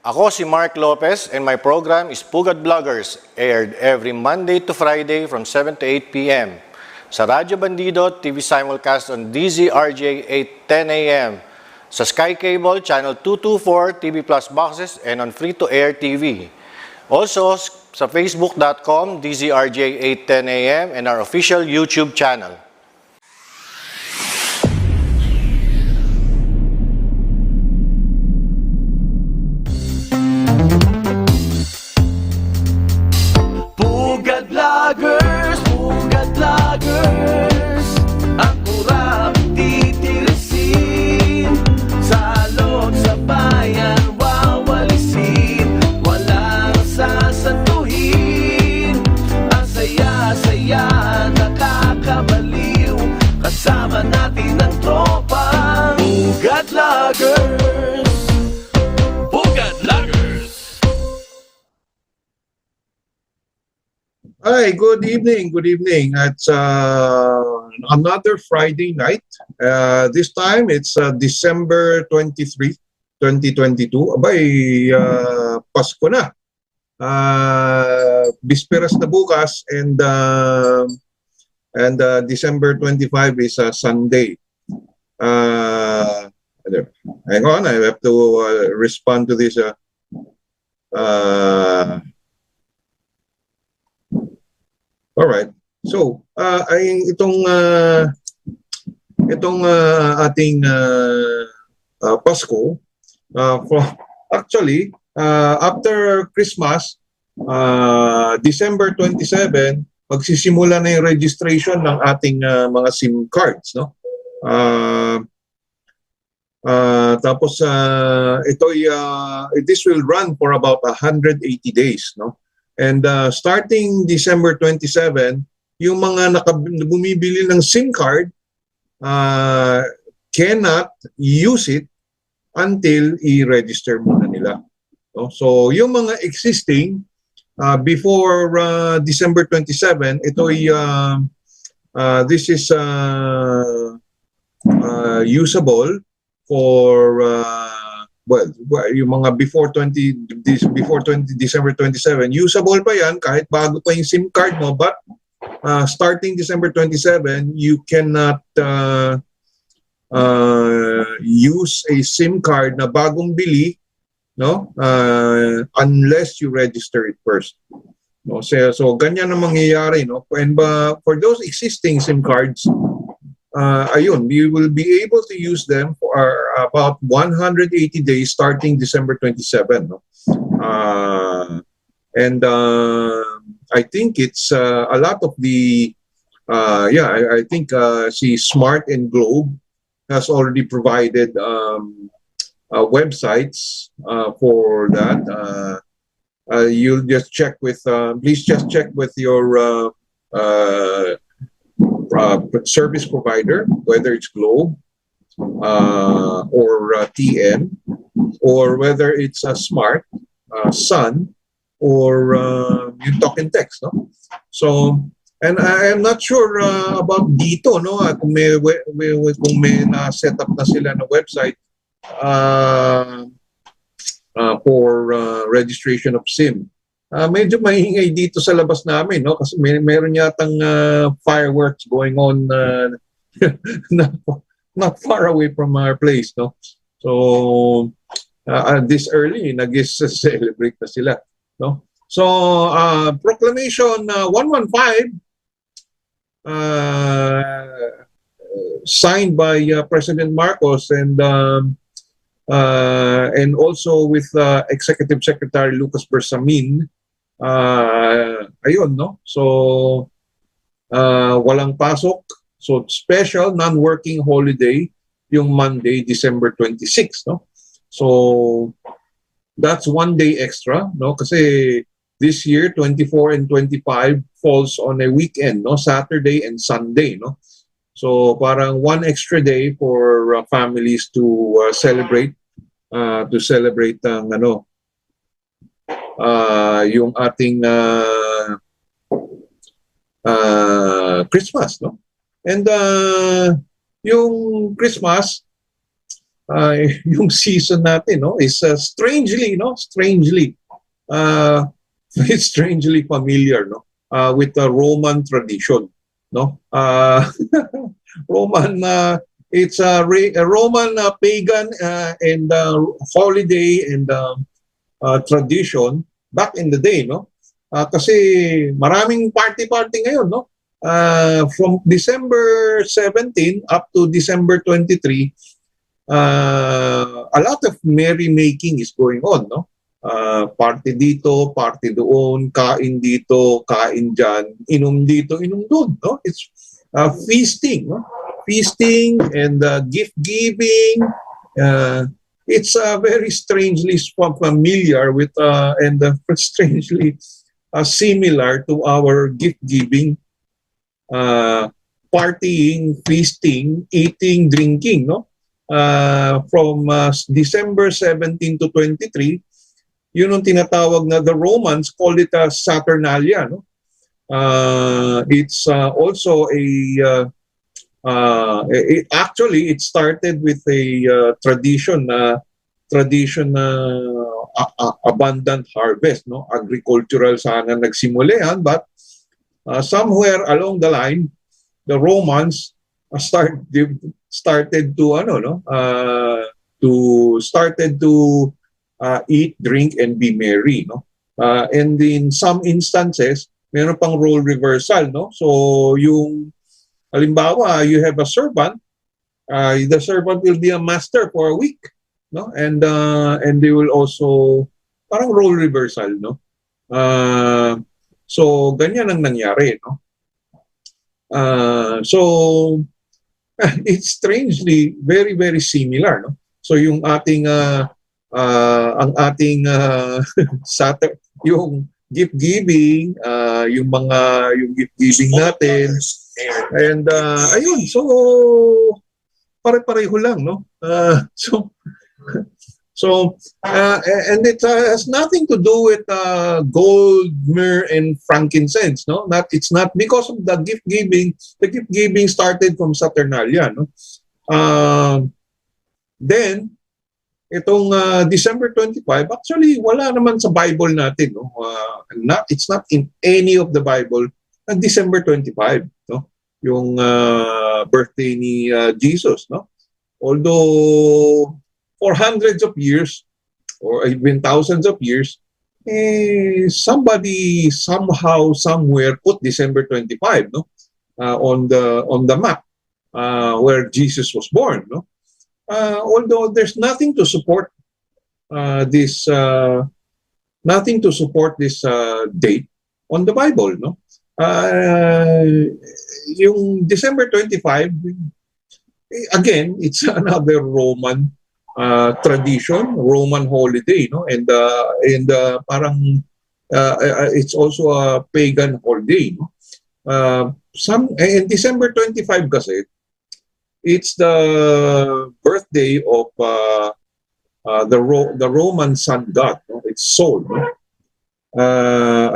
Ako si Mark Lopez and my program is Pugad Vloggers, aired every Monday to Friday from 7 to 8 p.m. sa Radyo Bandido TV simulcast on DZRJ 8:10 a.m. sa Sky Cable Channel 224 TV Plus boxes and on free-to-air TV. Also sa facebook.com DZRJ 8:10 a.m. and our official YouTube channel. Pugad Vloggers, ang kurap titirisin, sa loob sa bayan wawalisin, walang sasantuhin, ang saya-saya nakakabaliw, kasama natin ang tropang Pugad Vloggers. Pugad Vloggers. Hi, good evening. Good evening. It's another Friday night. This time it's December 23, 2022. Abay, Pasko na. Bisperas na bukas and December 25 is Sunday. Hang on, I have to respond to this. All right. So, itong ating Pasko, actually, after Christmas, December 27, magsisimula na yung registration ng ating mga SIM cards, no? Tapos this will run for about 180 days, no? And starting December 27, yung mga bumibili ng SIM card cannot use it until i-register muna nila. No? So yung mga existing before December 27, this is usable for yung mga before December 27, usable pa yan kahit bago pa yung SIM card mo, but starting December 27, you cannot use a SIM card na bagong bili, no? Unless you register it first. No? So ganyan ang mangyayari, no? And for those existing SIM cards, ayun, you will be able to use them for about 180 days starting December 27. No? And I think it's a lot of the, I think si Smart and Globe has already provided websites for that. You'll just check with, please just check with your service provider, whether it's Globe or TN, or whether it's Smart, Sun, or yung talk and text, no? So, and I am not sure about dito, no? Kung may na-set up na sila na website for registration of SIM. Medyo maingay dito sa labas namin, no? Kasi meron yatang fireworks going on not far away from our place, no? So this early, nag-celebrate na sila, no? So Proclamation 115 signed by President Marcos and also with Executive Secretary Lucas Bersamin. Ayun, no? So walang pasok, so special non-working holiday yung Monday, December 26, no? So that's 1 day extra, no? Kasi this year 24 and 25 falls on a weekend, no? Saturday and Sunday, no? So parang 1 extra day for families to celebrate ang yung ating Christmas, no? And yung Christmas, yung season natin, no, is strangely, no, uh, strangely familiar, no, with the Roman tradition, no. Roman, it's a Roman pagan and holiday and tradition back in the day, no. Kasi maraming party-party ngayon, no. From December 17 up to December 23, a lot of merrymaking is going on, no? Party dito, party doon, kain dito, kain dyan, inom dito, inom doon, no? It's feasting, no? Feasting and gift giving. It's very strangely familiar with and strangely similar to our gift giving, partying, feasting, eating, drinking, no? From December 17 to 23, yun ang tinatawag na the Romans called it a Saturnalia, no? It's also actually it started with a tradition abundant harvest, no? Agricultural sana nagsimulan, but somewhere along the line, the Romans started to eat, drink, and be merry, no? And in some instances, meron pang role reversal, no? So yung halimbawa, you have a servant, the servant will be a master for a week, no? And they will also parang role reversal, no? So ganyan ang nangyari, no? So it's strangely very very similar, no? So yung ating ang ating yung gift giving, yung gift giving natin, and ayun, so pare-pareho lang, no? And it has nothing to do with gold, myrrh, and frankincense, no? It's not because of the gift giving. The gift giving started from Saturnalia, no? Then itong December 25, actually wala naman sa Bible natin, no? It's not in any of the Bible. December 25, no? Yung birthday ni Jesus, no? Although for hundreds of years or even thousands of years, somebody somehow somewhere put December 25, no? On the map where Jesus was born, no? Although there's nothing to support this date on the Bible, no? Yung December 25, again, it's another Roman tradition, Roman holiday, no? And parang it's also a pagan holiday, no? In December 25 kasi, it's the birthday of the Roman sun god, no? It's Sol, no?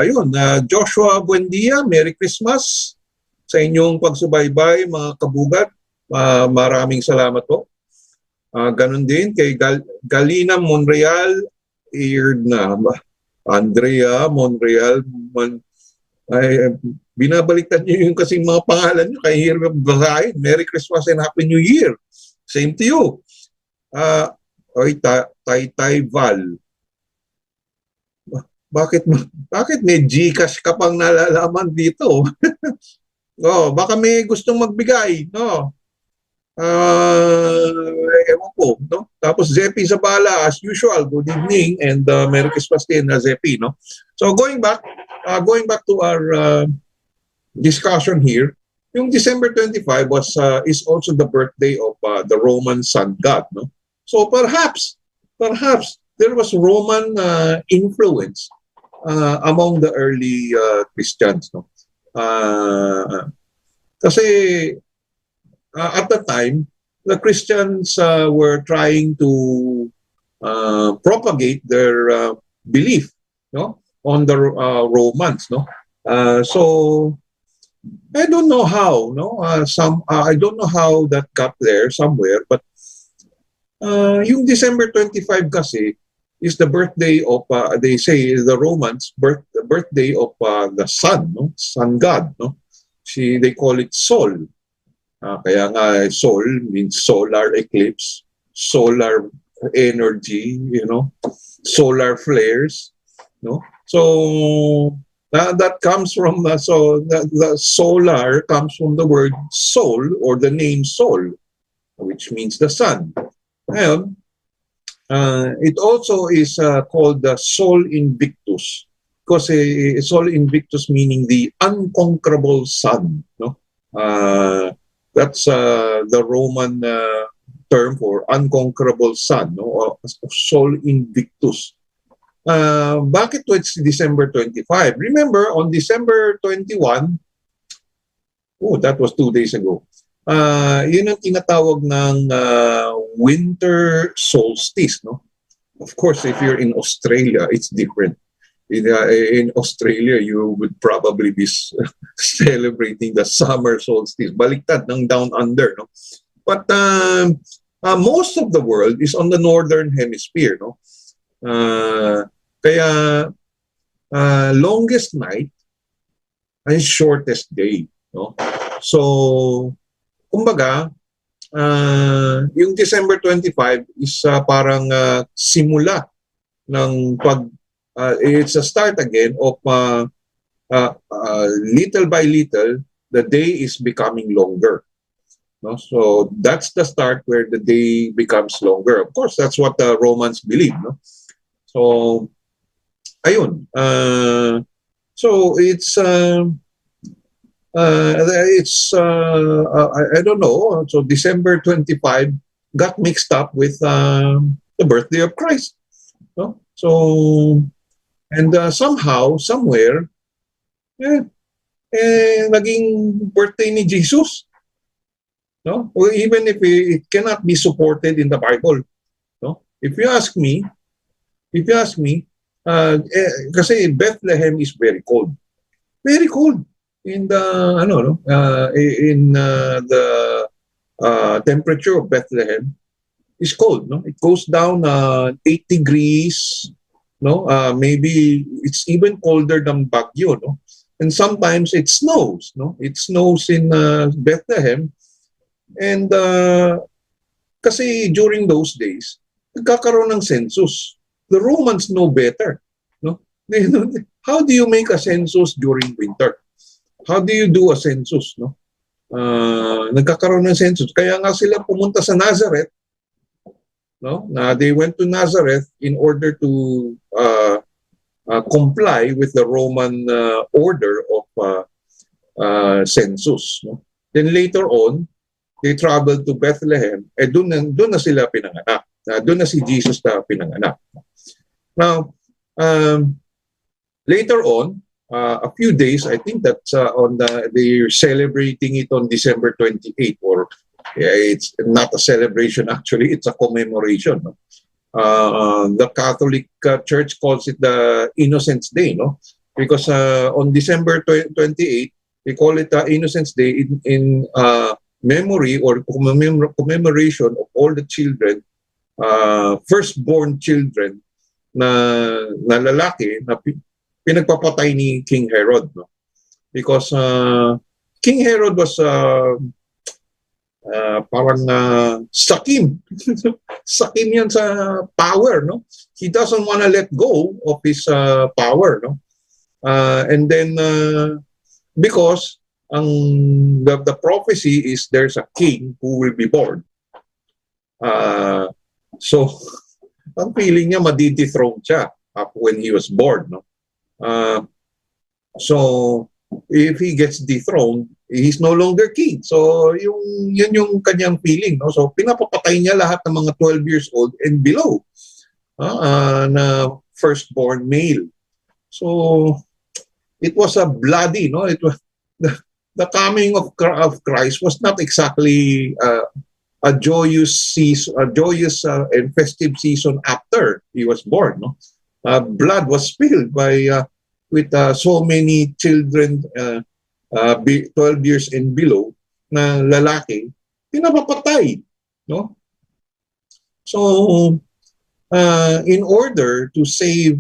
Ayun, Joshua Buendia, Merry Christmas sa inyong pagsubaybay, mga kabugat. Maraming salamat po. Ganun din kay Galina Monreal, Andrea Monreal, binabaliktad niyo yung kasing mga pangalan niyo, kay hirap basahin. Merry Christmas and Happy New Year. Same to you. Tay Val. Bakit may Gcash ka pang nalalaman dito? Baka may gustong magbigay, no? Ewan ko, no? Tapos Zepi Zabala, as usual, good evening and Merry Christmas din na Zepi, no? So going back to our discussion here, yung December 25 is also the birthday of the Roman sun god, no? So perhaps there was Roman influence among the early Christians, no? Kasi at the time, the Christians were trying to propagate their belief, no, on the Romans, no. So I don't know how, no. I don't know how that got there somewhere, but Yung December 25 kasi is the birthday of, they say, the Romans, the birthday of the sun, no? Sun god, no? They call it Sol. Kaya nga, Sol means solar eclipse, solar energy, solar flares, no? So that comes from the solar comes from the word sol, or the name Sol, which means the sun. Ngayon, it also is called the Sol Invictus, because Sol Invictus meaning the unconquerable sun, no? That's the Roman term for unconquerable sun, no? Sol Invictus. Bakit it's December 25? Remember, on December 21, that was 2 days ago, yun ang tinatawag ng winter solstice, no? Of course, if you're in Australia, it's different. In Australia, you would probably be celebrating the summer solstice. Baliktad ng down under, no? But most of the world is on the northern hemisphere, no? Kaya longest night ay shortest day, no? So, kumbaga, yung December 25 is parang simula ng it's a start again of little by little, the day is becoming longer. No? So that's the start where the day becomes longer. Of course, that's what the Romans believe. No? So, ayun. So it's I don't know. So December 25 got mixed up with the birthday of Christ. No? So, and somehow, somewhere, naging birthday ni Jesus. No? Or even if it cannot be supported in the Bible. No? If you ask me, kasi Bethlehem is very cold. Very cold. In the temperature of Bethlehem is cold, no? It goes down 8 degrees, no? Maybe it's even colder than Baguio, no? And sometimes it snows, no? It snows in Bethlehem, and kasi during those days, nagkakaroon ng census. The Romans know better, no? They know, how do you make a census during winter? How do you do a census, no? Nagkakaroon ng census. Kaya nga sila pumunta sa Nazareth, no? They went to Nazareth in order to comply with the Roman order of census, no? Then later on, they traveled to Bethlehem. Doon na sila pinanganak. Doon na si Jesus na pinanganak. Now, later on, a few days, I think that's they're celebrating it on December 28, or it's not a celebration actually, it's a commemoration. No? The Catholic Church calls it the Innocents' Day, no? Because on December 28, they call it Innocents' Day in memory or commemoration of all the children, firstborn children na lalaki na pinagpapatay ni King Herod, no? Because King Herod was parang sakim. Sakim yan sa power, no? He doesn't want to let go of his power, no? And then because the prophecy is there's a king who will be born. So ang feeling niya madidethrone siya when he was born, no? So if he gets dethroned, he's no longer king. So yun yung kanyang feeling, no? So pinapapatay niya lahat ng mga 12 years old and below na firstborn male. So it was a bloody, no? It was the coming of Christ was not exactly a joyous season, and festive season after he was born, no? Blood was spilled with so many children 12 years and below na lalaki, pinapapatay, no? So, in order to save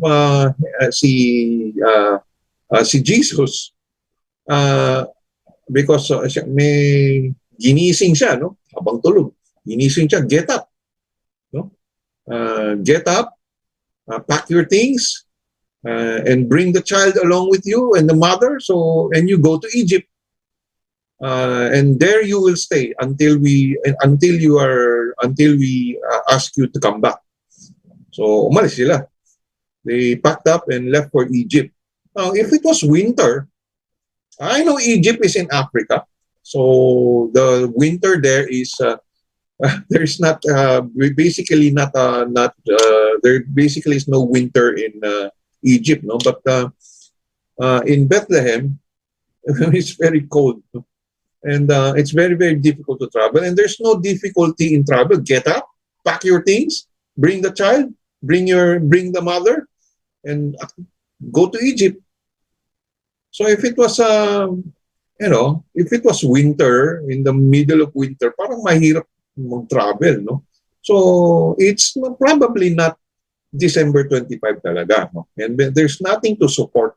si Jesus, because may ginising siya, no? Habang tulog, ginising siya, get up, no? Get up, pack your things, and bring the child along with you and the mother. So, and you go to Egypt, and there you will stay until we ask you to come back. So, umalis sila. They packed up and left for Egypt. Now, if it was winter, I know Egypt is in Africa, so the winter there is there's not basically not there basically is no winter in Egypt, no. But in Bethlehem, it's very cold, and it's very difficult to travel. And there's no difficulty in travel. Get up, pack your things, bring the child, bring the mother, and go to Egypt. So if it was if it was winter, in the middle of winter, parang mahirap mag-travel, no? So it's probably not December 25 talaga, no? And there's nothing to support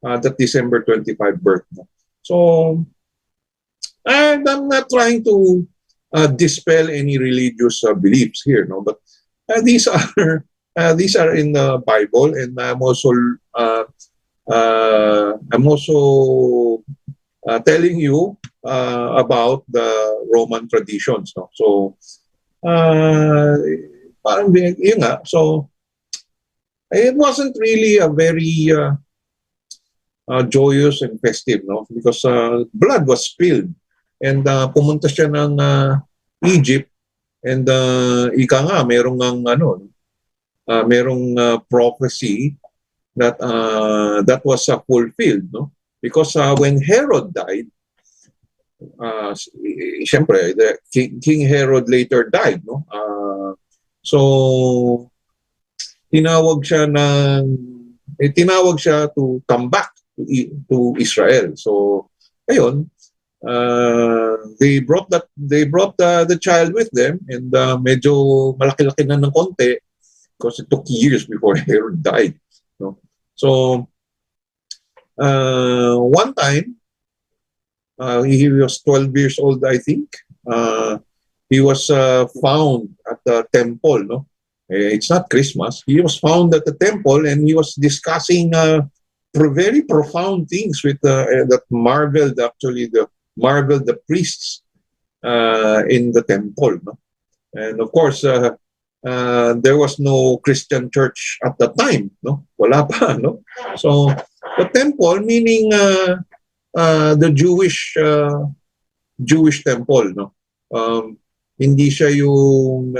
that December 25 birth, no? So I'm not trying to dispel any religious beliefs here, no? But these are in the Bible, and I'm also telling you about the Roman traditions, no? So parang yun nga. So it wasn't really a very joyous and festive, no? Because blood was spilled, and pumunta siya ng Egypt, and ika nga merong prophecy that that was fulfilled, no? Because when Herod died, siyempre, King Herod later died, no? So tinawag siya to come back to Israel. So ayun, they brought the child with them, and medyo malaki-laki na ng konti because it took years before Herod died, no? So one time, he was 12 years old, I think. He was found at the temple, no? It's not Christmas. He was found at the temple, and he was discussing very profound things with that marveled the priests in the temple, no? And of course, there was no Christian church at the time, no? Wala pa, no? So the temple, meaning the Jewish temple, no? Hindi siya yung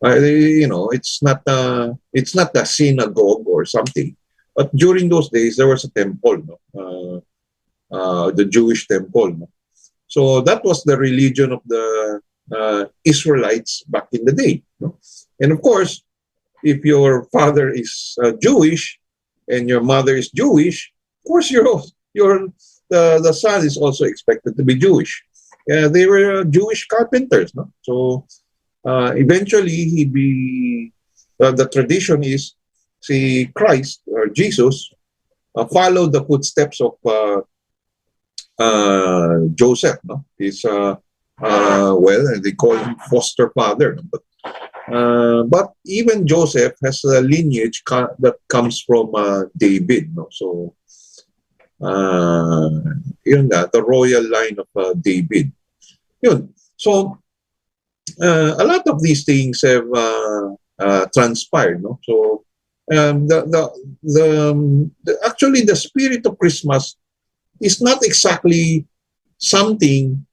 it's not a synagogue or something. But during those days, there was a temple, no? The Jewish temple, no? So that was the religion of the Israelites back in the day, no? And of course, if your father is Jewish and your mother is Jewish, of course the son is also expected to be Jewish. They were Jewish carpenters, no? So eventually the tradition is si Christ or Jesus followed the footsteps of Joseph, no? He's they call him foster father, but even Joseph has a lineage that comes from David, no? So yun nga, the royal line of David. Yun. So a lot of these things have transpired, no? So actually the spirit of Christmas is not exactly something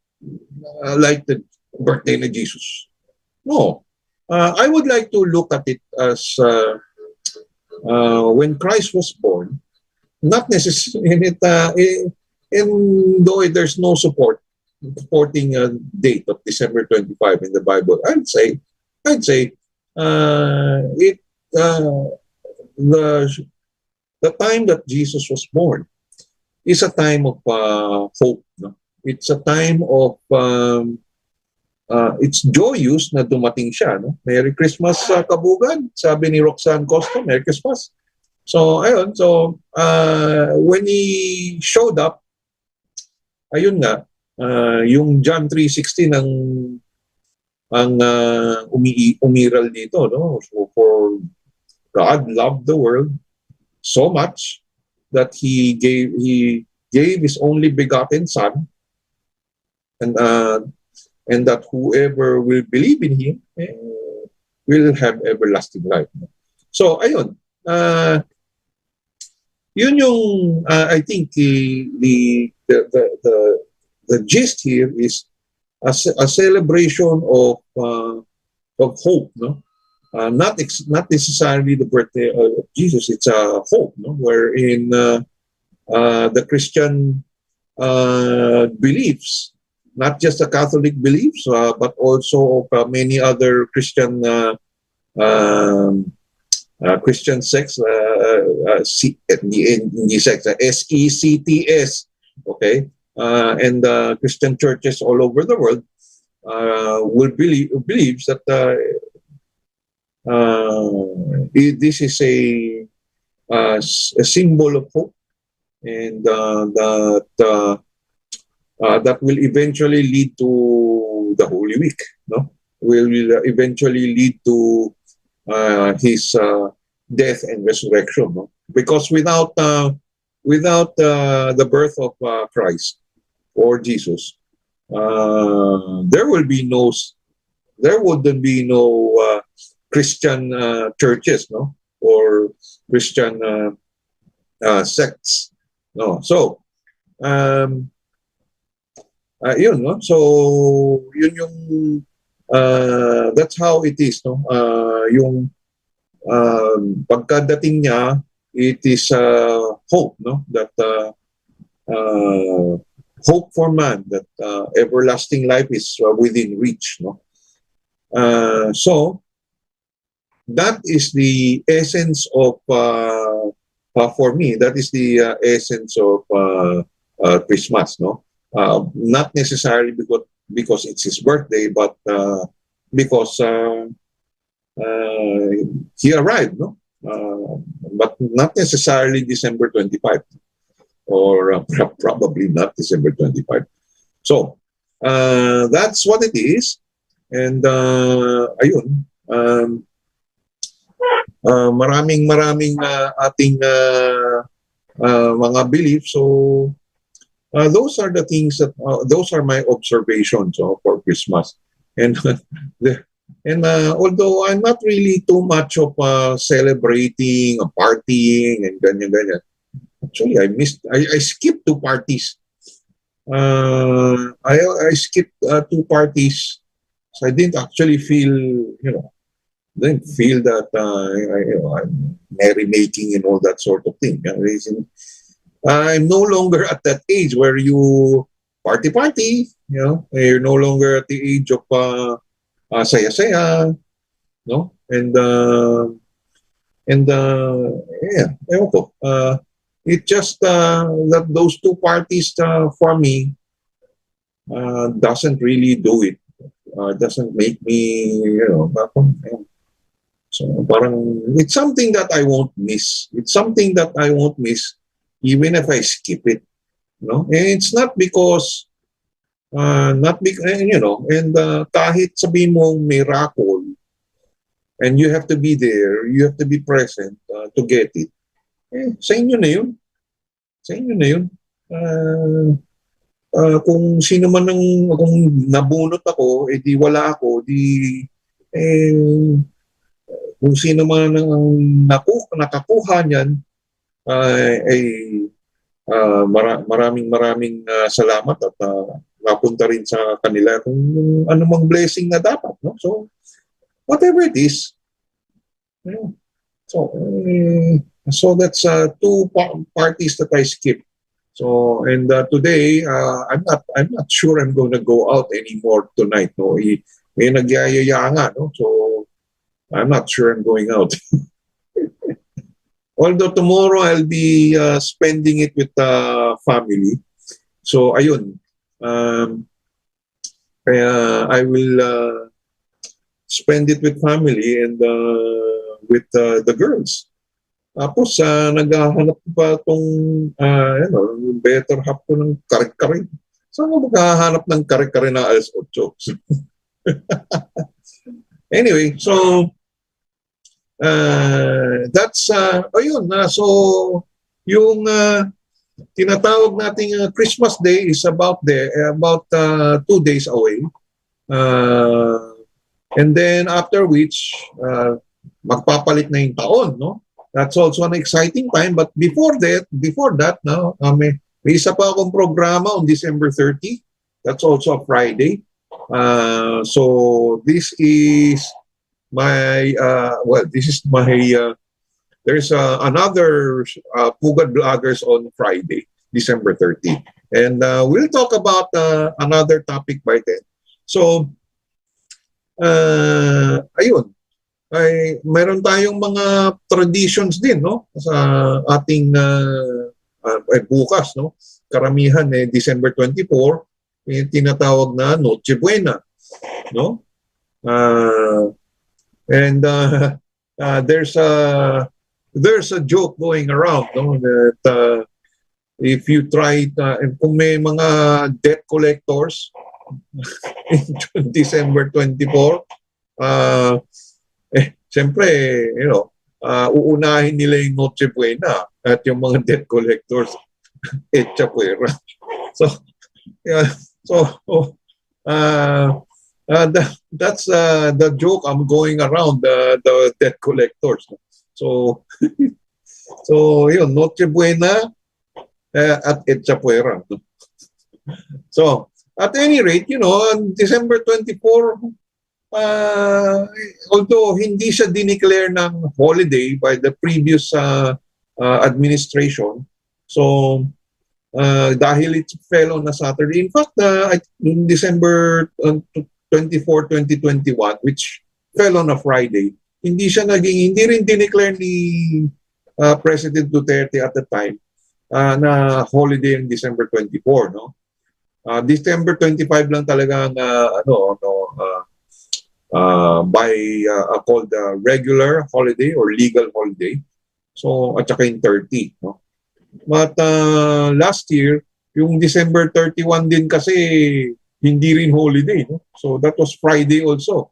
like the birthday of Jesus. No. I would like to look at it as when Christ was born, not necessarily and though there's no supporting a date of December 25 in the Bible, I'd say the time that Jesus was born is a time of hope, no? It's a time of it's joyous na dumating siya, no? Merry Christmas, Kabugad, sabi ni Roxanne Costa, Merry Christmas. So, ayun, so, when he showed up, ayun nga, yung John 3:16 ang umiral dito, no? So, for God loved the world so much that he gave his only begotten Son, and that whoever will believe in him will have everlasting life. So, ayun, yun yung I think the gist here is a celebration of hope, no? Not necessarily the birthday of Jesus. It's a hope, no? Wherein the Christian beliefs, not just the Catholic beliefs, but also of many other Christian Christian sects, SECTS, okay, and Christian churches all over the world believes that this is a symbol of hope, and that will eventually lead to the Holy Week, no? Will eventually lead to his death and resurrection, no? Because without the birth of Christ or Jesus, there wouldn't be no Christian churches, no, or Christian sects, no. So yun, no. So yun yung that's how it is, no. Yung pagkadating niya, it is hope, no, that hope for man, that everlasting life is within reach, no. So that is the essence of for me, that is the essence of Christmas, no. Not necessarily because it's his birthday, but because he arrived, no? But not necessarily December 25, or probably not December 25. So that's what it is, and ayun, maraming ating mga beliefs. So those are the things that those are my observations for Christmas, and although I'm not really too much of celebrating, partying, and ganyan. Actually, I skipped 2 parties. I skipped 2 parties, so I didn't actually feel, that I'm merrymaking and all that sort of thing. I'm no longer at that age where you party, you're no longer at the age of saya-saya, no? And yeah, ewan ko. It just that those 2 parties for me doesn't really do it. Doesn't make me, so parang it's something that I won't miss. It's something that I won't miss even if I skip it, no? And it's not because and kahit sabihin mo miracle, and you have to be there, you have to be present to get it. Sa inyo na yun. Sa inyo na yun. Kung sino man kung nabunot ako, di wala ako, kung sino man ang nakakuha niyan, maraming salamat, at napunta rin sa kanila kung anumang blessing na dapat, no? So whatever it is, so that's 2 parties that I skipped. So, and today I'm not sure I'm going to go out anymore tonight, no. May nagyayaya nga, no. So I'm not sure I'm going out. Although tomorrow I'll be spending it with family. So ayun. Kaya I will spend it with family and with the girls. Tapos, naghahanap pa itong better half ko ng kare-kare. Saan mo maghahanap ng kare-kare na alas 8? Anyway, so, that's, ayun, so, yung tinatawag nating Christmas Day is about 2 days away. And then after which, magpapalit na yung taon, no? That's also an exciting time. But before that, no, may isa pa akong programa on December 30. That's also a Friday. So this is my, there's another Pugad Vloggers on Friday, December 30. And we'll talk about another topic by then. So, ayun. Ay meron tayong mga traditions din, no, sa ating bukas, no, karamihan December 24 tinatawag na Noche Buena, no, and there's a joke going around, no, that if you try kung may mga debt collectors in December 24, siyempre, uunahin nila yung Noche Buena at yung mga debt collectors, 𝗕𝗹𝗴𝗴𝗲𝗀. So, yeah, that's the joke I'm going around the debt collectors. So, yun, Noche Buena at 𝗕𝗹𝗴𝗴𝗲𝗀. So, at any rate, on December 24, although hindi siya dineclare ng holiday by the previous administration, so dahil it fell on a Saturday. In fact, in December 24, 2021, which fell on a Friday, hindi rin dineclare ni President Duterte at the time na holiday in December 24, no? December 25 lang talaga called regular holiday or legal holiday. So, at saka yung 30. No? But last year, yung December 31 din kasi hindi rin holiday. No? So, that was Friday also.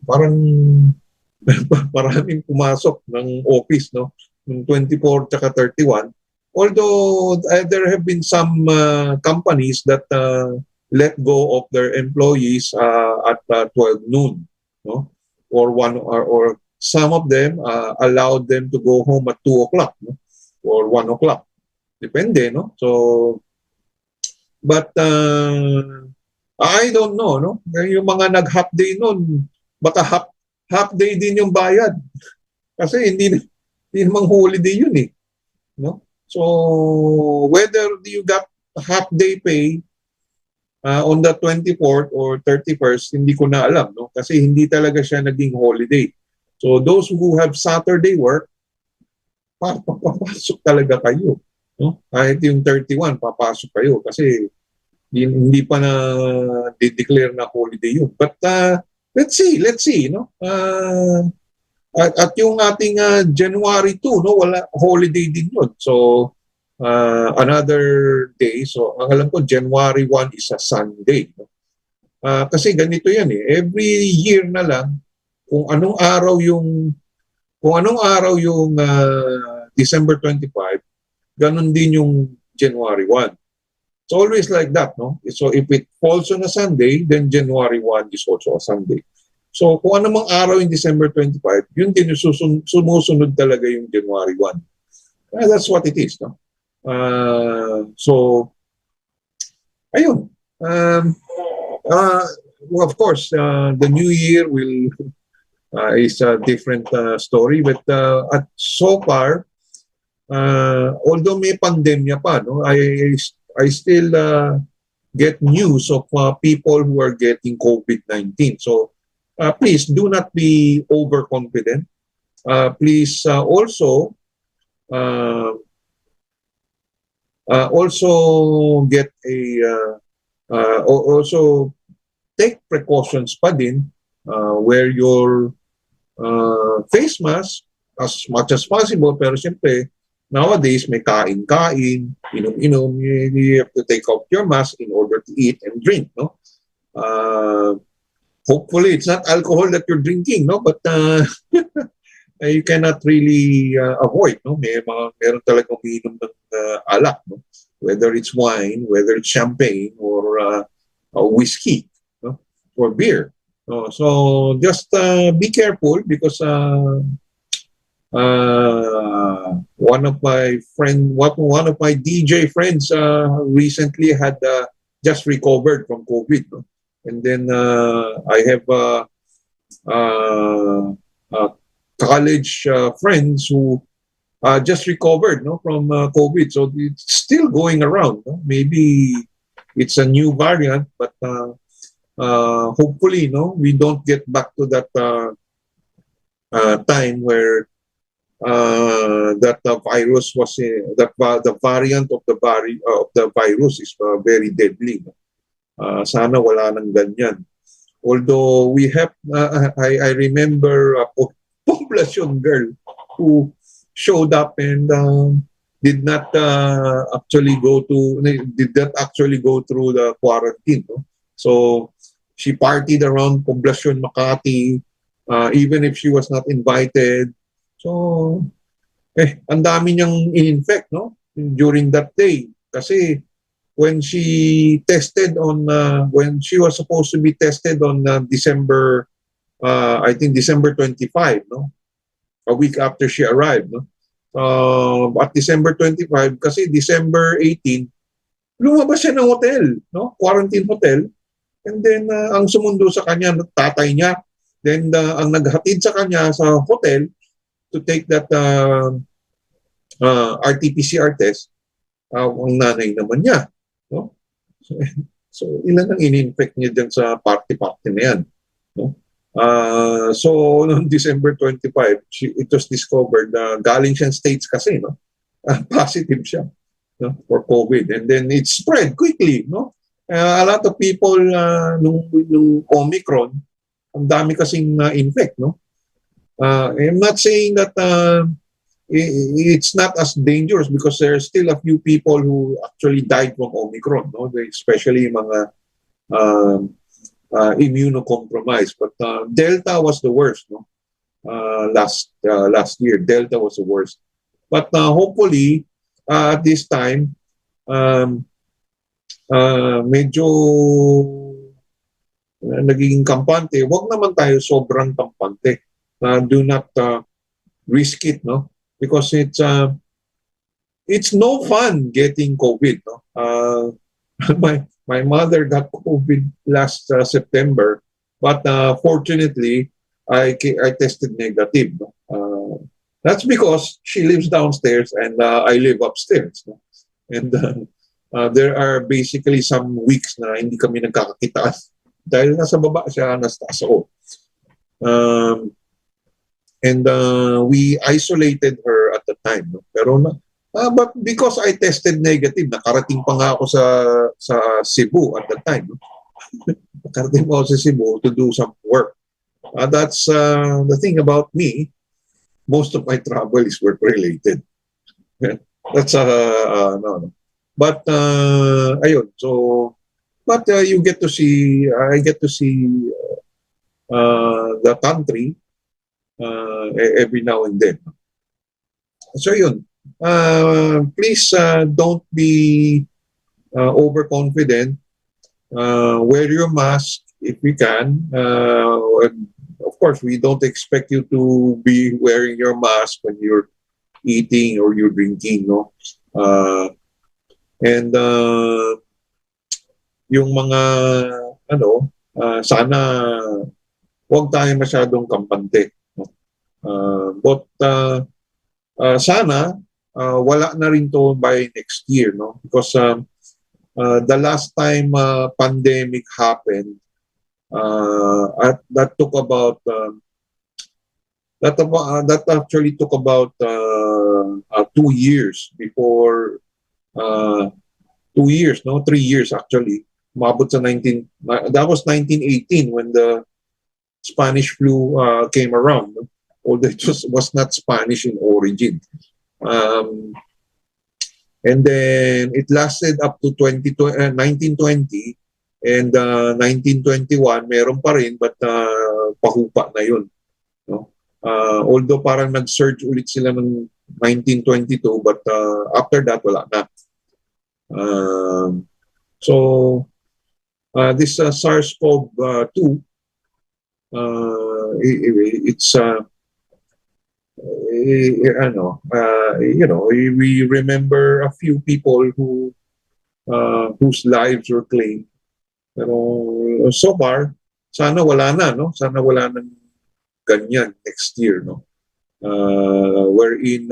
Parang maraming pumasok ng office, no? Yung 24 at saka 31. Although there have been some companies that let go of their employees at 12 noon, no? Or some of them allowed them to go home at 2 o'clock, no? Or 1 o'clock. Depende, no? So, but I don't know, no? Yung mga nag-half day noon, baka half day din yung bayad. Kasi hindi namang holiday yun eh, no? So, whether you got half day pay on the 24th or 31st, hindi ko na alam, no? Kasi hindi talaga siya naging holiday. So, those who have Saturday work, papasok talaga kayo, no? Kahit yung 31, papasok kayo kasi hindi pa na declare na holiday yun. But let's see, no? At yung ating January 2, no, wala holiday din yun. So another day. So ang alam ko January 1 is a Sunday, no? Kasi ganito yan eh. Every year na lang kung anong araw yung December 25, ganun din yung January 1. It's always like that, no? So if it falls on a Sunday, then January 1 is also a Sunday. So kung anong araw in December 25, yun din yung sumusunod talaga yung January 1. That's what it is, no? So, ayun. Well, of course, the new year is a different story. But so far, although may pandemya pa, no, I still get news of people who are getting COVID-19. So, please do not be overconfident. Please also get a also take precautions pa din. Wear your face mask as much as possible. Pero siyempre, nowadays, may kain-kain, inom-inom, you have to take off your mask in order to eat and drink, no? Hopefully, it's not alcohol that you're drinking, no? But you cannot really avoid, no? Meron talagang umiinom ng alak, no? Whether it's wine, whether it's champagne, or whiskey, no? Or beer. No? So just be careful because one of my DJ friends recently had just recovered from COVID, no? And then I have college friends who just recovered, no, from COVID. So it's still going around, no? Maybe it's a new variant, but hopefully, no, we don't get back to that time where that the virus was the variant of the virus is very deadly. Sana wala nang ganyan. Although we have, I remember a population girl who showed up and did not actually go through the quarantine. No? So she partied around Poblacion Makati, even if she was not invited. So, ang dami niyang in-infect, no? During that day. Kasi when she was supposed to be tested on December 25, no? A week after she arrived, no? At December 25, kasi December 18, lumabas siya ng hotel, no? Quarantine hotel. And then, ang sumundo sa kanya, tatay niya. Then, ang naghatid sa kanya sa hotel to take that RT-PCR test, ang nanay naman niya. No? So ilan ang in-infect niya dyan sa party-party na yan. No? So, noong December 25, it was discovered na galing siyang States kasi, no? Positive siya, no? For COVID. And then it spread quickly. No? A lot of people, nung Omicron, ang dami kasing infect. No? I'm not saying that it's not as dangerous because there are still a few people who actually died from Omicron, no? Especially mga immunocompromised. But Delta was the worst, no? Last year, Delta was the worst. But hopefully, at this time, medyo nagiging kampante. Wag naman tayo sobrang kampante. Do not risk it, no? Because it's no fun getting COVID, no? My mother got COVID last September, but fortunately, I tested negative. No? That's because she lives downstairs and I live upstairs. No? And there are basically some weeks na hindi kami nagkakakitaan dahil nasa baba siya, nasa taas ako. And we isolated her at the time. No? Pero but because I tested negative, nakarating pa nga ako sa Cebu at the time. No? Nakarating pa ako sa Cebu to do some work. That's the thing about me. Most of my travel is work-related. That's no. But ayun. So, but you get to see. I get to see the country. Every now and then. So yun, please don't be overconfident. Wear your mask if you can. Of course, we don't expect you to be wearing your mask when you're eating or you're drinking, no? And yung mga sana huwag tayo masyadong kampante. But sana wala na rin to by next year, no? Because the last time pandemic happened, that took about that actually took about 2 years before 2 years, no, 3 years actually umabot sa that was 1918 when the Spanish flu came around, no? Although it was not Spanish in origin. And then it lasted up to 1920, and 1921 meron pa rin, but pahupa na yun, no? Although parang nag-surge ulit sila ng 1922, but after that wala na. So this SARS-CoV-2, it's we remember a few people whose lives were claimed. Pero so far, sana wala na, no? Sana wala nang ganyan next year, no? Wherein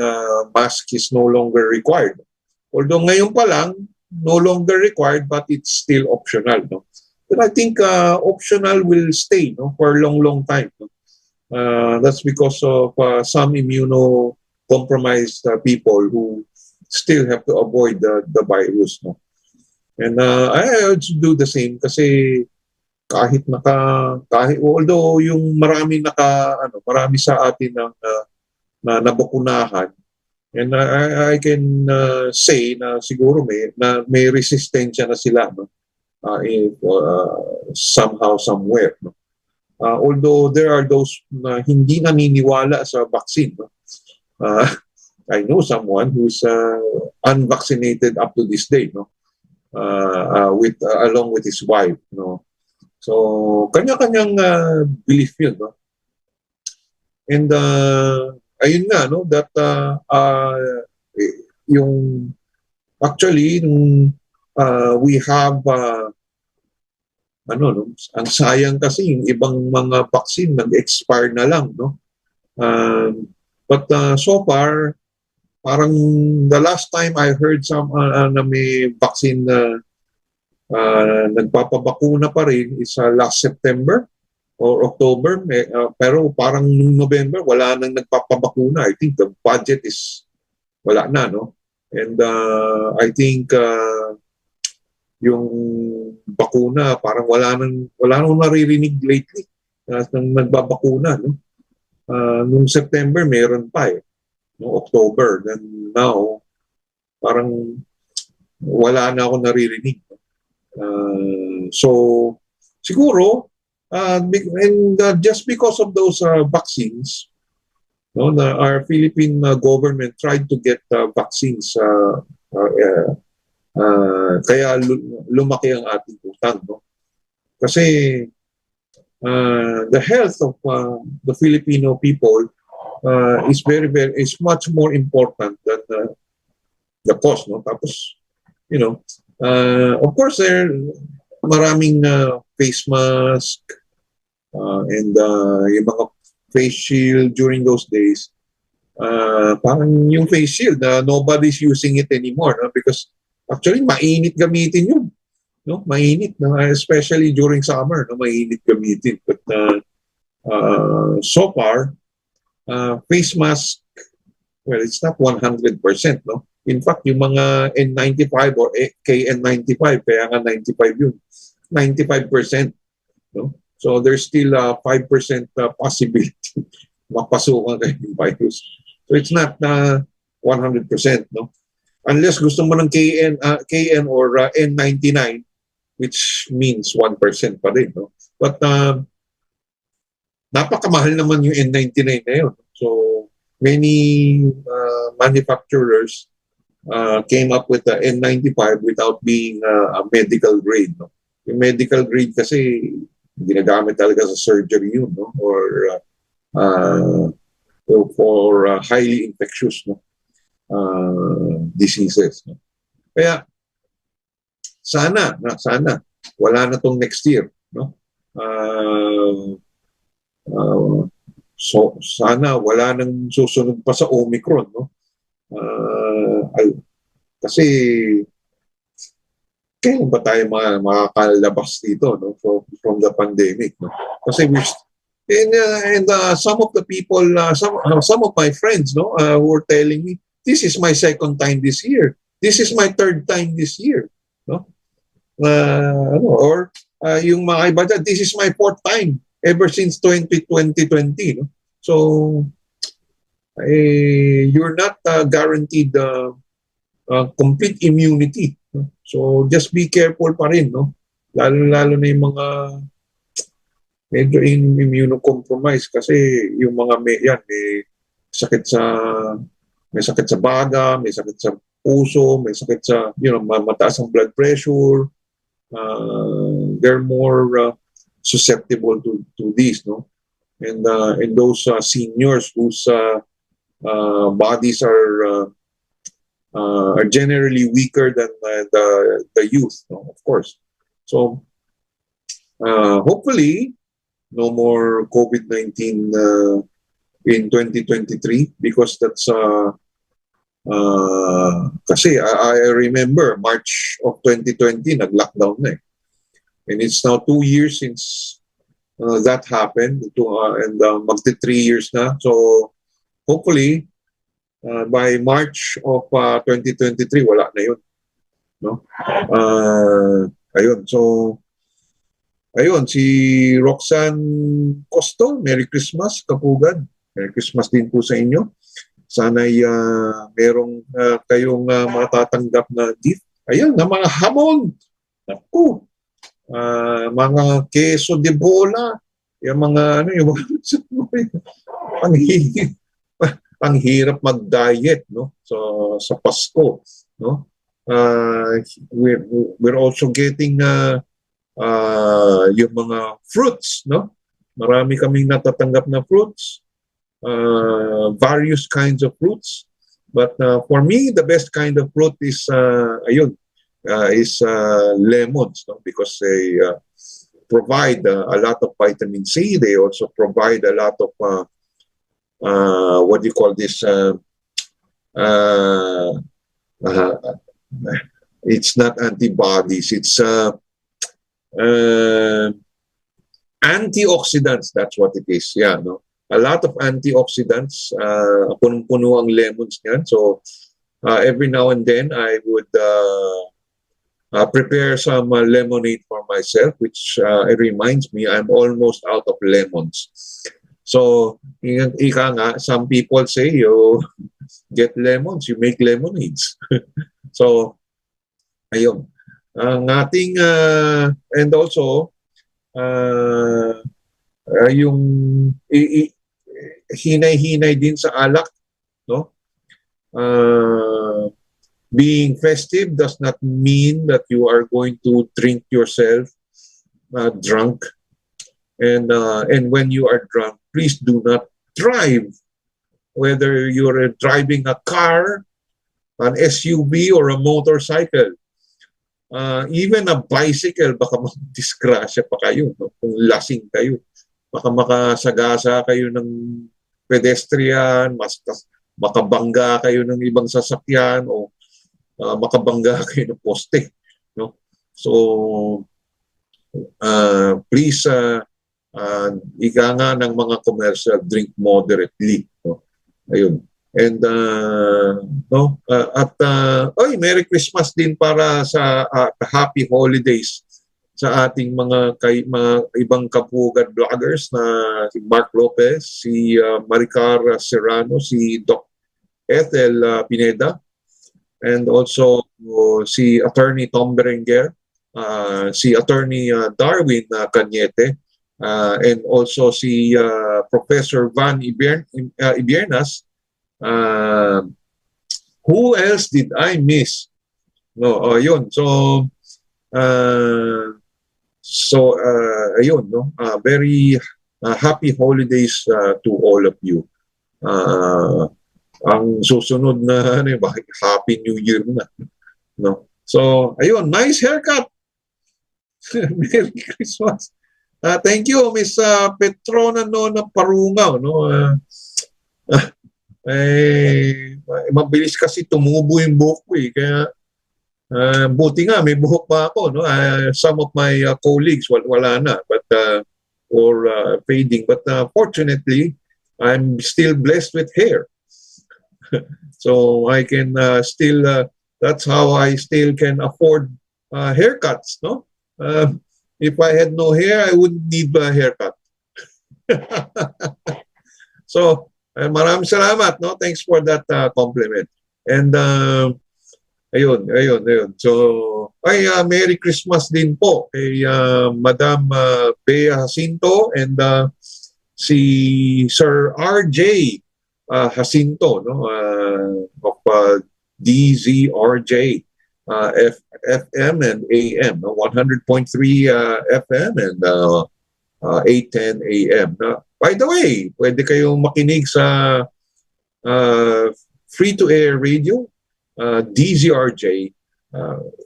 mask is no longer required. Although ngayon pa lang, no longer required, but it's still optional, no? But I think optional will stay, no, for a long time, no? That's because of some immunocompromised people who still have to avoid the virus, no? And I would do the same kasi kahit although yung marami sa atin na nabakunahan, and I can say na siguro may resistensya na sila, no? Somehow, somewhere, no? Although there are those na hindi naniniwala sa vaccine, no? I know someone who's unvaccinated up to this day, no? Along with his wife, no? So kanya-kanyang belief yun, no? And ayun nga, no, that yung actually we have no, ang sayang kasi yung ibang mga vaccine nag-expire na lang, no? But so far, parang the last time I heard na may vaccine na nagpapabakuna pa rin is last September or October, pero parang noong November wala nang nagpapabakuna. I think the budget is wala na, no? And I think yung bakuna parang wala nang naririnig lately nang nagbabakuna, no? Noong September meron pa no, October, then now parang wala na ako naririnig. So siguro and just because of those vaccines, no, our Philippine government tried to get vaccines, kaya lumaki ang ating utang, no? Kasi the health of the Filipino people is is much more important than the cost, no? Tapos, you know, of course there maraming face mask and yung mga face shield during those days. Parang yung face shield nobody's using it anymore, no? Because actually mainit gamitin yun, no? Mainit, no? Especially during summer, no? Mainit gamitin. But so far face mask, well, it's not 100%, no? In fact, yung mga N95 or KN95, kaya nga 95 yun, 95%, no? So there's still 5% possibility mapasukan kayo yung virus. So it's not 100%, no? Unless gusto mo ng KN or N99, which means 1% pa rin, no? But napakamahal naman yung N99 na yun. So many manufacturers came up with the N95 without being a medical grade, no? Yung medical grade kasi ginagamit talaga sa surgery yun, no? Or for highly infectious, no, diseases, no? Kaya sana wala na tong next year, no? So sana wala nang susunod pa sa Omicron, no? Kasi kailan ba tayo makakalabas dito, no? So, from the pandemic, no? Kasi some of the people, some of my friends, no, who were telling me, this is my second time this year. This is my third time this year, no? Yung mga iba dyan, this is my fourth time ever since 2020. No? So, you're not guaranteed complete immunity. No? So, just be careful pa rin. No? Lalo na yung mga medyo immunocompromised kasi yung mga may sakit sa baga, may sakit sa puso, may sakit sa mataas ang blood pressure. They're more susceptible to this, no? And those seniors whose bodies are generally weaker than the youth, no? Of course. So hopefully no more COVID-19 in 2023 because that's kasi I remember March of 2020 nag-lockdown na eh. And it's now 2 years since that happened and magti 3 years na. So hopefully by March of 2023 wala na yun, no? Ayun, so ayun, si Roxanne Costo, Merry Christmas, Kapugad. Merry Christmas din po sa inyo. Sana'y merong kayong matatanggap na gift. Ayun, na mga hamon. Naku, mga keso de bola. Yung mga, yung ang hirap mag-diet, no? So, sa Pasko, no? We're also getting yung mga fruits, no? Marami kaming natatanggap na fruits, various kinds of fruits. But for me, the best kind of fruit is lemons, no? Because they provide a lot of vitamin C. They also provide a lot of what do you call this? It's not antibodies. It's antioxidants, that's what it is. Yeah, no, a lot of antioxidants. Punong-puno ang lemons niyan. So every now and then I would prepare some lemonade for myself, which it reminds me I'm almost out of lemons. So ika nga, some people say you get lemons, you make lemonades. So ayun. Ang ating and also yung hinay-hinay din sa alak, no? Being festive does not mean that you are going to drink yourself drunk, and when you are drunk, please do not drive, whether you're driving a car, an SUV, or a motorcycle. Even a bicycle, baka mag-disgrasya pa kayo, no? Kung lasing kayo. Baka makasagasa kayo ng pedestrian, makabangga kayo ng ibang sasakyan, o makabangga kayo ng poste, no? So, please, ika nga ng mga commercial, drink moderately, no? Ayun. And Merry Christmas din para sa Happy Holidays sa ating mga ibang kapugad vloggers na si Mark Lopez, si Maricar Serrano, si Doc Ethel Pineda, and also si Attorney Tom Berenguer, si Attorney Darwin Cañete, and also si Professor Van Ibiernas. Who else did I miss? No, yun. So ayun, no. Very happy holidays to all of you. Ang susunod na Happy New Year na, no. So ayun, nice haircut. Merry Christmas. Thank you, Miss Petrona Nona Parungaw, no. Mabilis kasi tumubo yung buhok ko eh. Kaya buti nga may buhok pa ako, no. Some of my colleagues wala na, but or fading, but fortunately I'm still blessed with hair. So I can still that's how I still can afford haircuts, no? If I had no hair, I wouldn't need a haircut. So, maraming salamat, no? Thanks for that compliment. And ayun. So, Merry Christmas din po kay Madam 𝗕𝗂𝗴𝗲𝗿𝗀 and si Sir RJ Jacinto, no? Of 𝗕𝗹𝗴𝗲𝗀 FM and AM, no? 100.3 FM and 810 AM. By the way, pwede kayong makinig sa free-to-air radio, 𝗕𝗹𝗴𝗲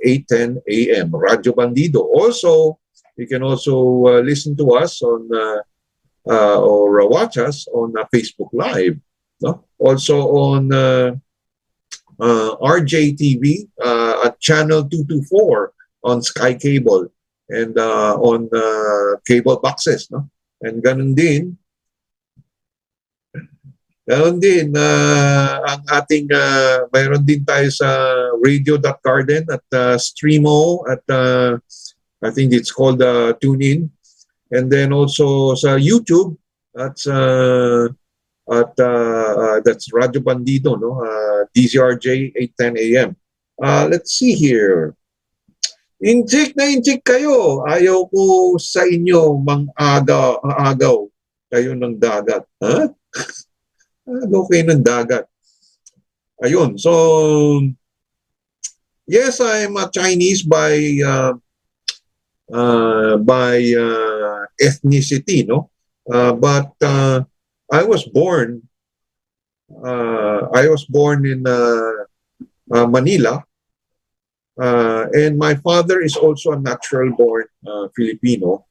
810 AM, Radyo Bandido. Also, you can also listen to us on or watch us on Facebook Live. No? Also on RJTV at channel 224 on Sky Cable and on cable boxes. No? And ganun din ang ating mayroon din tayo sa radio.garden at Streamo at I think it's called TuneIn, and then also sa YouTube at that's Radyo Bandido, no? 𝗕𝗹𝗴𝗲𝗲 810 AM. Let's see here. Inchik na inchik kayo. Ayaw ko sa inyo agaw kayo ng dagat. Ha? Agaw kayo ng dagat. Ayun. So, yes, I'm a Chinese by ethnicity, no? But I was born in Manila. And my father is also a natural-born Filipino.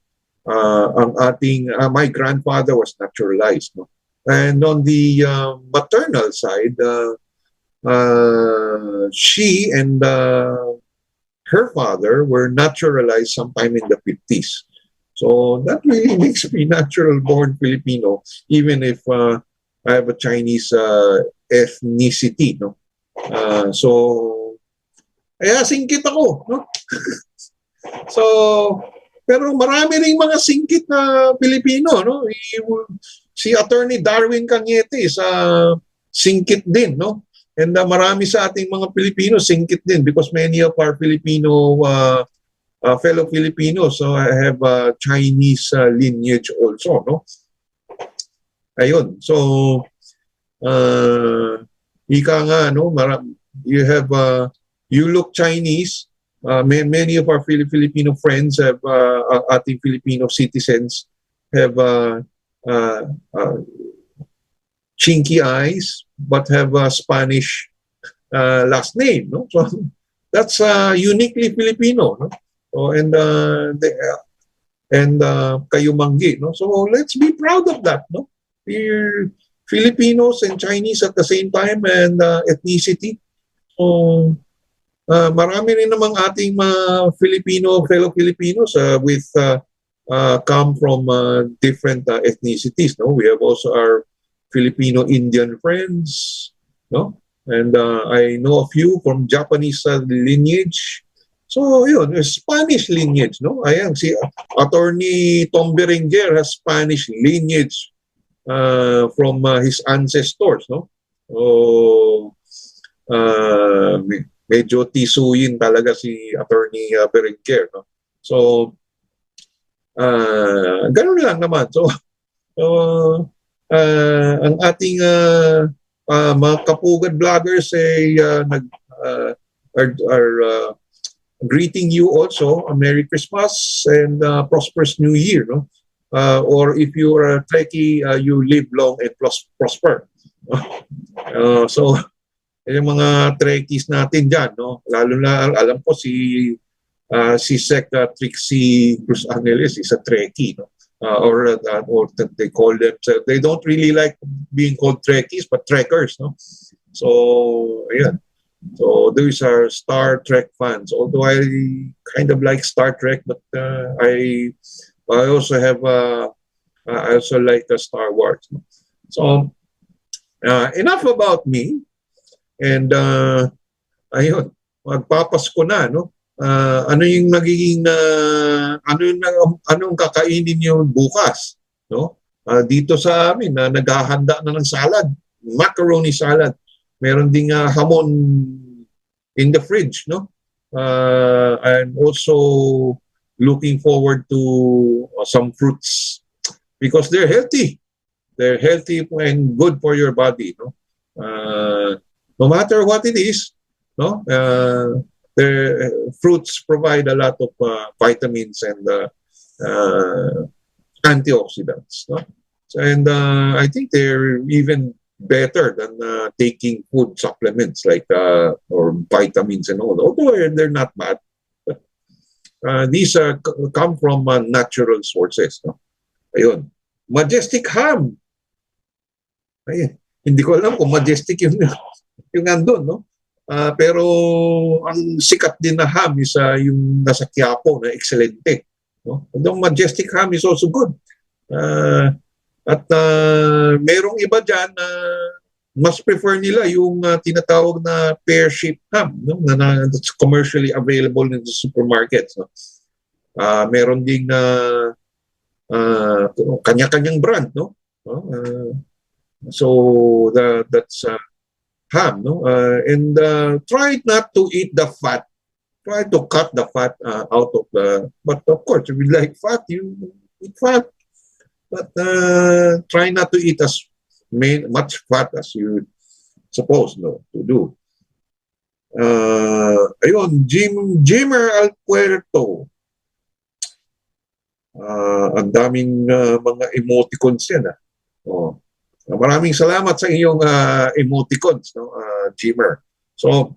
My grandfather was naturalized, no? And on the maternal side, she and her father were naturalized sometime in the 50s. So that really makes me natural-born Filipino, even if I have a Chinese ethnicity, no? So kaya singkit ako, no? So, pero marami ring mga singkit na Pilipino, no? Si Attorney Darwin Cañete is singkit din, no? And marami sa ating mga Pilipino singkit din because many of our Filipino fellow Filipinos have Chinese lineage also, no? Ayun. So, ika nga, no? You look Chinese. Many of our Filipino friends have, ating Filipino citizens have chinky eyes, but have a Spanish last name. No? So that's uniquely Filipino. No? So, and kayo manggi. No? So let's be proud of that. No? We're Filipinos and Chinese at the same time, and ethnicity. So, marami rin namang ating mga fellow Filipinos with come from different ethnicities. No, we have also our Filipino Indian friends. No, and I know a few from Japanese lineage. So yun, Spanish lineage. No, ayan si Attorney Tom Berenger has Spanish lineage from his ancestors. No, so medyo tisuyin talaga si Attorney Berenger, no? So, ganun lang naman. So ang ating mga kapugad vloggers ay are greeting you also a Merry Christmas and prosperous New Year, no? Or if you are a Trekkie, you live long and prosper. So, yung mga Trekkies natin dyan, no? Lalo na, alam ko si Sec Trixie Cruz Angeles is a Trekkie, no? Or they call them, they don't really like being called Trekkies, but Trekkers, no? So, ayan. So, those are Star Trek fans. Although I kind of like Star Trek, but I also have, I also like Star Wars. No? So, enough about me. And ayun, magpapasko na, no? Ano yung magiging anong kakainin niyo bukas, no? Dito sa amin naghahanda na ng salad, macaroni salad. Meron ding hamon in the fridge, no? I'm also looking forward to some fruits because they're healthy. They're healthy and good for your body, no? No matter what it is, no? Fruits provide a lot of vitamins and antioxidants, no? And I think they're even better than taking food supplements like or vitamins and all. Although they're not bad, but these come from natural sources, no? Ayun. Majestic ham. Ayun. Hindi ko alam kung majestic yung andun, no? Pero ang sikat din na ham is yung nasa Quiapo na excelente, no? Although majestic ham is also good. At merong iba dyan na mas prefer nila yung tinatawag na pear-shaped ham, no? That's commercially available in the supermarkets, no? Meron ding kanya-kanyang brand, no? So that's ham, no? And try not to eat the fat. Try to cut the fat out of the. But of course, if you like fat, you eat fat. But try not to eat as much fat as you supposed, no, to do. Ayun, 𝗕𝗹𝗴𝗲𝗀𝗀. Ang daming mga emoticons yan. Oh. Maraming salamat sa iyong emoticons, no, 𝗕𝗹𝗴. So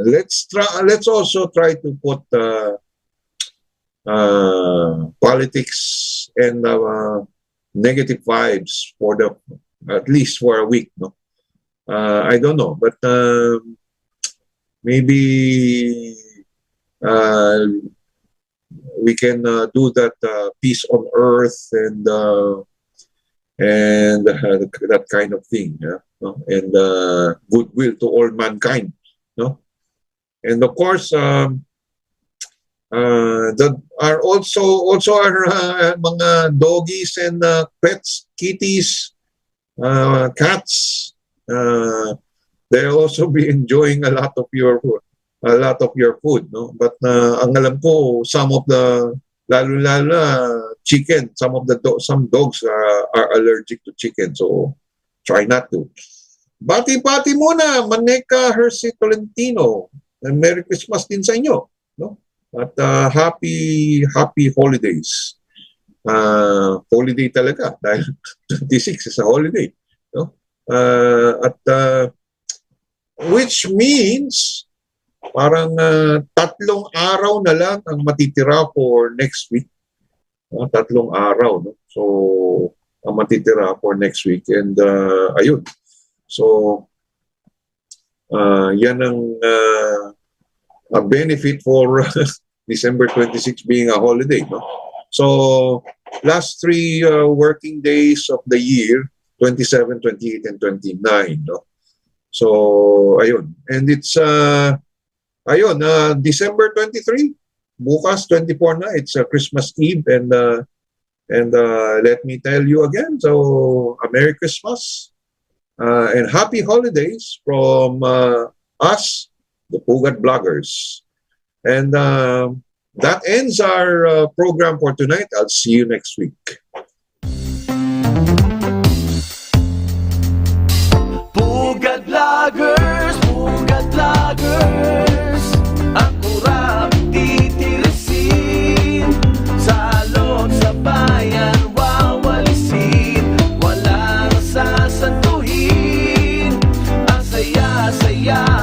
let's also try to put politics and negative vibes for at least for a week, no? I don't know, but maybe we can do that peace on earth and that kind of thing, yeah? No? And goodwill to all mankind, no? And of course, that are also our mga doggies and pets, kitties, cats. They'll also be enjoying a lot of your food, no? But ang alam ko, some of the lalo chicken, some dogs are allergic to chicken, so try not to. Bati-bati muna, Maneka Hershey Tolentino. Merry Christmas din sa inyo, no? At happy holidays. Holiday talaga dahil 26 is a holiday, no? Which means parang 3 araw na lang ang matitira for next week. 3 araw, no? So ang matitira for next week, and ayun. So yan ang a benefit for December 26 being a holiday, no? So last 3 working days of the year, 27, 28, and 29, no? So ayun, and it's ayun, December 23, bukas 24 na, it's Christmas Eve, and let me tell you again, so Merry Christmas and happy holidays from us, the Pugat Bloggers. And that ends our program for tonight. I'll see you next week. Pugat Bloggers, ang kurap titirisin, salot sa bayan wawalisin, walang sasantuhin, ang saya-saya